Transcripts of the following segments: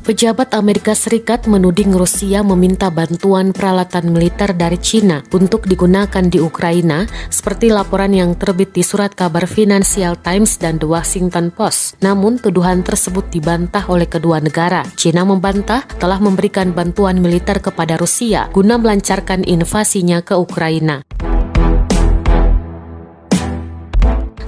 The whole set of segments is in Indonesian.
Pejabat Amerika Serikat menuding Rusia meminta bantuan peralatan militer dari China untuk digunakan di Ukraina, seperti laporan yang terbit di surat kabar Financial Times dan The Washington Post. Namun, tuduhan tersebut dibantah oleh kedua negara. China membantah telah memberikan bantuan militer kepada Rusia guna melancarkan invasinya ke Ukraina.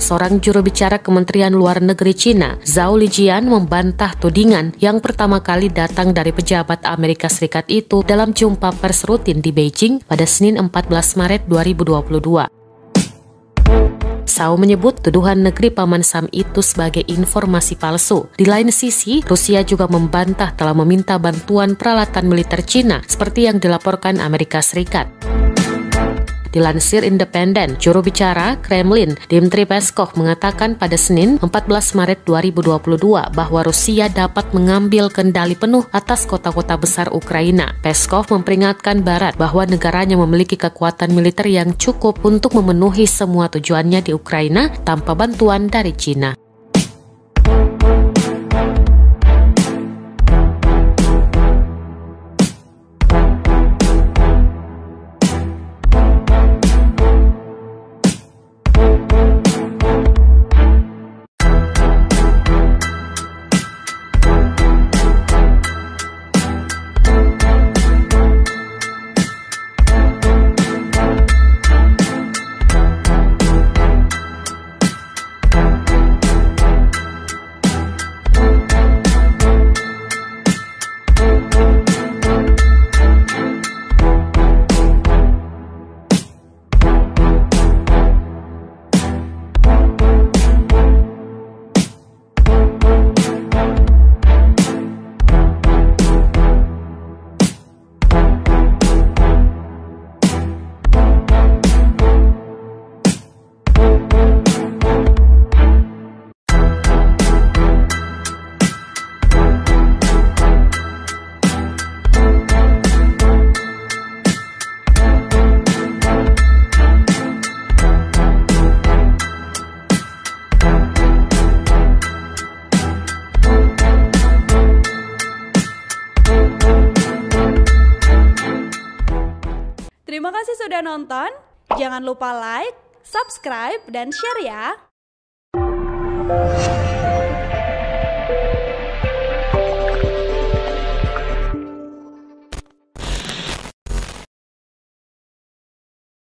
Seorang juru bicara Kementerian Luar Negeri China, Zhao Lijian, membantah tudingan yang pertama kali datang dari pejabat Amerika Serikat itu dalam jumpa pers rutin di Beijing pada Senin 14 Maret 2022. Zhao menyebut tuduhan negeri Paman Sam itu sebagai informasi palsu. Di lain sisi, Rusia juga membantah telah meminta bantuan peralatan militer China seperti yang dilaporkan Amerika Serikat. Dilansir Independen, juru bicara Kremlin, Dmitry Peskov, mengatakan pada Senin 14 Maret 2022 bahwa Rusia dapat mengambil kendali penuh atas kota-kota besar Ukraina. Peskov memperingatkan Barat bahwa negaranya memiliki kekuatan militer yang cukup untuk memenuhi semua tujuannya di Ukraina tanpa bantuan dari China. Terima kasih sudah nonton. Jangan lupa like, subscribe, dan share ya.